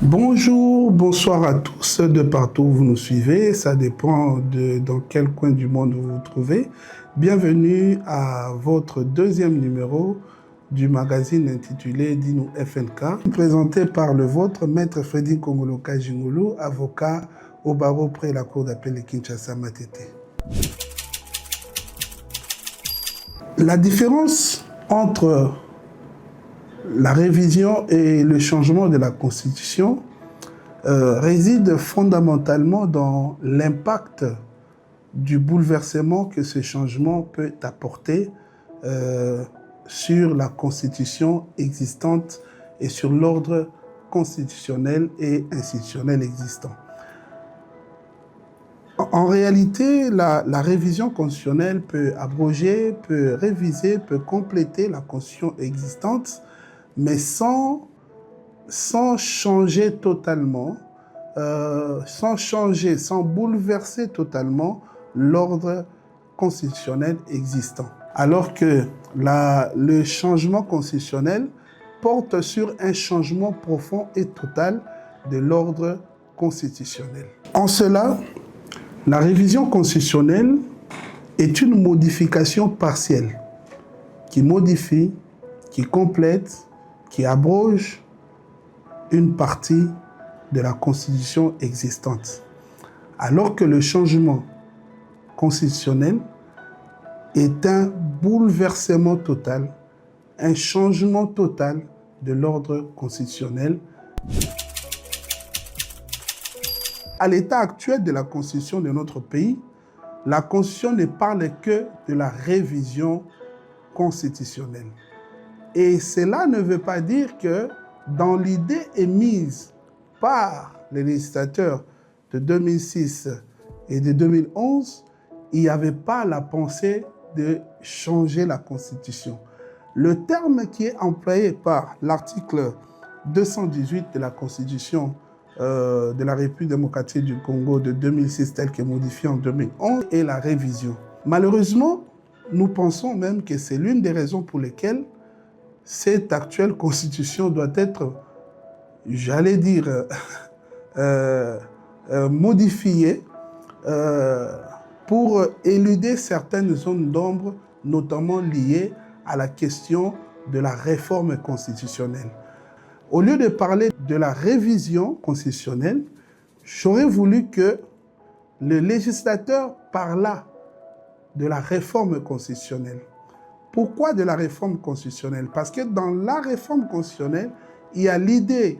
Bonjour, bonsoir à tous de partout où vous nous suivez. Ça dépend de dans quel coin du monde vous vous trouvez. Bienvenue à votre deuxième numéro du magazine intitulé Dis-nous FNK, présenté par le vôtre, Maître Freddy Kongolo Kajingulu, avocat au barreau près la Cour d'appel de Kinshasa Matete. La différence entre la révision et le changement de la Constitution réside fondamentalement dans l'impact du bouleversement que ce changement peut apporter sur la Constitution existante et sur l'ordre constitutionnel et institutionnel existant. En réalité, la révision constitutionnelle peut abroger, peut réviser, peut compléter la Constitution existante, mais sans changer totalement, sans bouleverser totalement l'ordre constitutionnel existant. Alors que le changement constitutionnel porte sur un changement profond et total de l'ordre constitutionnel. En cela, la révision constitutionnelle est une modification partielle qui modifie, qui complète, qui abroge une partie de la Constitution existante. Alors que le changement constitutionnel est un bouleversement total, un changement total de l'ordre constitutionnel. À l'état actuel de la Constitution de notre pays, la Constitution ne parle que de la révision constitutionnelle. Et cela ne veut pas dire que dans l'idée émise par les législateurs de 2006 et de 2011, il n'y avait pas la pensée de changer la Constitution. Le terme qui est employé par l'article 218 de la Constitution de la République démocratique du Congo de 2006, tel que modifié en 2011, est la révision. Malheureusement, nous pensons même que c'est l'une des raisons pour lesquelles cette actuelle constitution doit être, j'allais dire, modifiée pour éluder certaines zones d'ombre, notamment liées à la question de la réforme constitutionnelle. Au lieu de parler de la révision constitutionnelle, j'aurais voulu que le législateur parlât de la réforme constitutionnelle. Pourquoi de la réforme constitutionnelle? Parce que dans la réforme constitutionnelle, il y a l'idée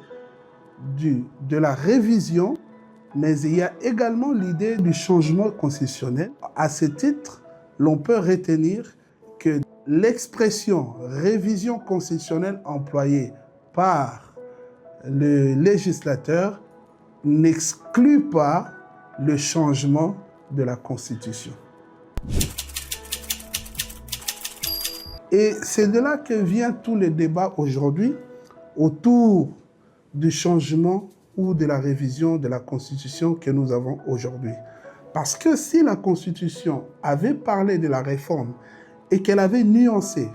de la révision, mais il y a également l'idée du changement constitutionnel. À ce titre, l'on peut retenir que l'expression révision constitutionnelle employée par le législateur n'exclut pas le changement de la Constitution. Et c'est de là que vient tout le débat aujourd'hui autour du changement ou de la révision de la Constitution que nous avons aujourd'hui. Parce que si la Constitution avait parlé de la réforme et qu'elle avait nuancé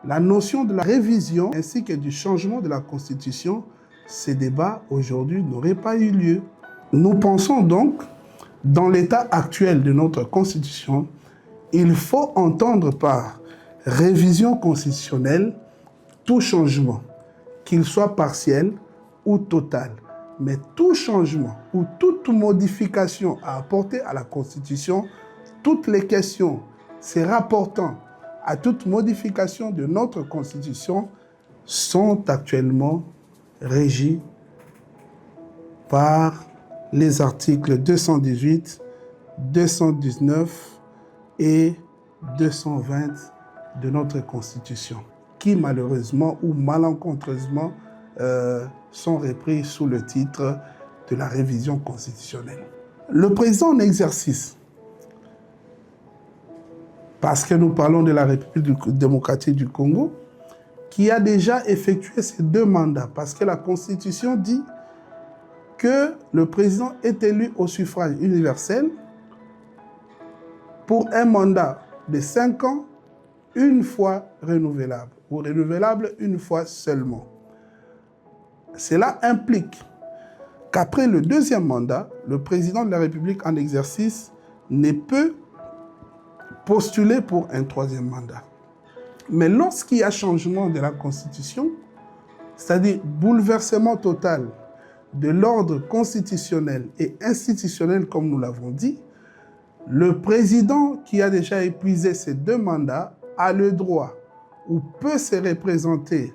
la notion de la révision ainsi que du changement de la Constitution, ces débats aujourd'hui n'auraient pas eu lieu. Nous pensons donc, dans l'état actuel de notre Constitution, il faut entendre par révision constitutionnelle tout changement, qu'il soit partiel ou total. Mais tout changement ou toute modification à apporter à la Constitution, toutes les questions se rapportant à toute modification de notre Constitution sont actuellement régies par les articles 218, 219 et 220 de notre Constitution, qui malheureusement ou malencontreusement sont repris sous le titre de la révision constitutionnelle. Le président en exercice, parce que nous parlons de la République démocratique du Congo, qui a déjà effectué ses 2 mandats, parce que la Constitution dit que le président est élu au suffrage universel pour un mandat de 5 ans, une fois renouvelable, ou renouvelable une fois seulement. Cela implique qu'après le deuxième mandat, le président de la République en exercice ne peut postuler pour un troisième mandat. Mais lorsqu'il y a changement de la Constitution, c'est-à-dire bouleversement total de l'ordre constitutionnel et institutionnel, comme nous l'avons dit, le président qui a déjà épuisé ses 2 mandats a le droit ou peut se représenter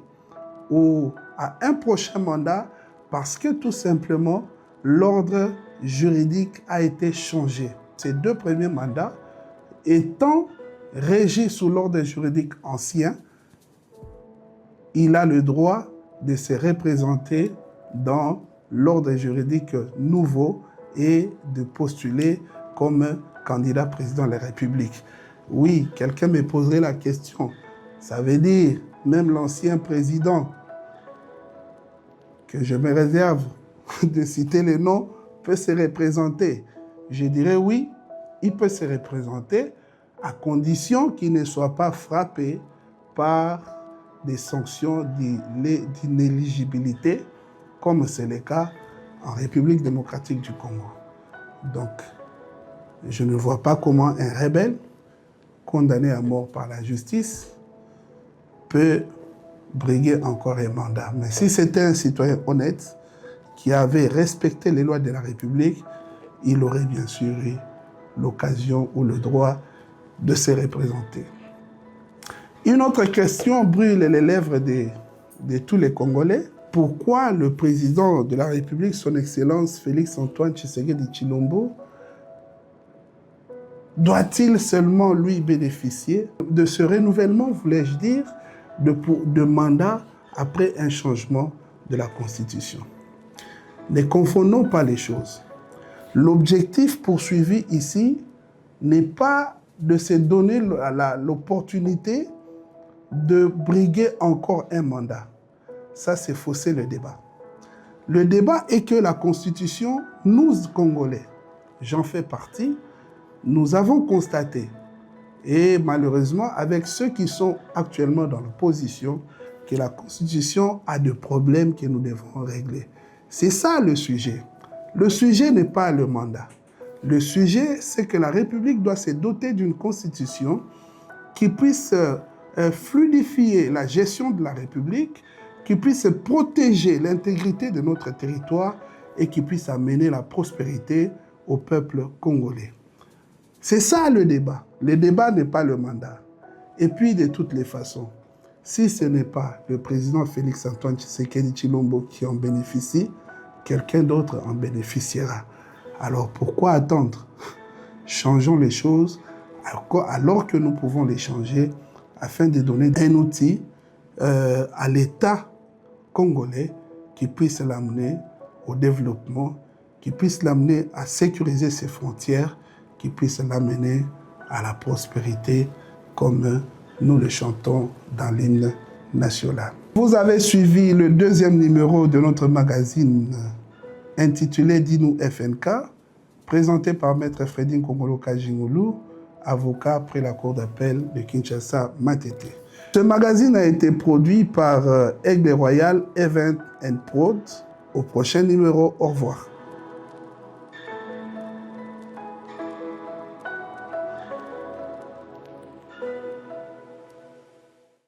à un prochain mandat parce que tout simplement, l'ordre juridique a été changé. Ces 2 premiers mandats étant régis sous l'ordre juridique ancien, il a le droit de se représenter dans l'ordre juridique nouveau et de postuler comme candidat président de la République. Oui, quelqu'un me poserait la question. Ça veut dire, même l'ancien président, que je me réserve de citer les noms, peut se représenter. Je dirais oui, il peut se représenter à condition qu'il ne soit pas frappé par des sanctions d'inéligibilité, comme c'est le cas en République démocratique du Congo. Donc, je ne vois pas comment un rebelle, condamné à mort par la justice, peut briguer encore un mandat. Mais si c'était un citoyen honnête, qui avait respecté les lois de la République, il aurait bien sûr eu l'occasion ou le droit de se représenter. Une autre question brûle les lèvres de tous les Congolais. Pourquoi le président de la République, son Excellence Félix-Antoine Tshisekedi Tshilombo, doit-il seulement lui bénéficier de ce renouvellement, voulais-je dire, de mandat après un changement de la Constitution? Ne confondons pas les choses. L'objectif poursuivi ici n'est pas de se donner l'opportunité de briguer encore un mandat. Ça, c'est fausser le débat. Le débat est que la Constitution, nous, Congolais, j'en fais partie, nous avons constaté, et malheureusement avec ceux qui sont actuellement dans l'opposition, que la Constitution a des problèmes que nous devons régler. C'est ça le sujet. Le sujet n'est pas le mandat. Le sujet, c'est que la République doit se doter d'une Constitution qui puisse fluidifier la gestion de la République, qui puisse protéger l'intégrité de notre territoire et qui puisse amener la prospérité au peuple congolais. C'est ça le débat. Le débat n'est pas le mandat. Et puis, de toutes les façons, si ce n'est pas le président Félix-Antoine Tshisekedi Tshilombo qui en bénéficie, quelqu'un d'autre en bénéficiera. Alors pourquoi attendre? Changeons les choses alors que nous pouvons les changer afin de donner un outil à l'État congolais qui puisse l'amener au développement, qui puisse l'amener à sécuriser ses frontières, qui puisse l'amener à la prospérité comme nous le chantons dans l'hymne national. Vous avez suivi le 2e numéro de notre magazine intitulé Dis-nous FNK, présenté par Maître Fredin Kongolo Kajingulu, avocat après la Cour d'appel de Kinshasa Matete. Ce magazine a été produit par Aigle Royal Event and Prod. Au prochain numéro, au revoir.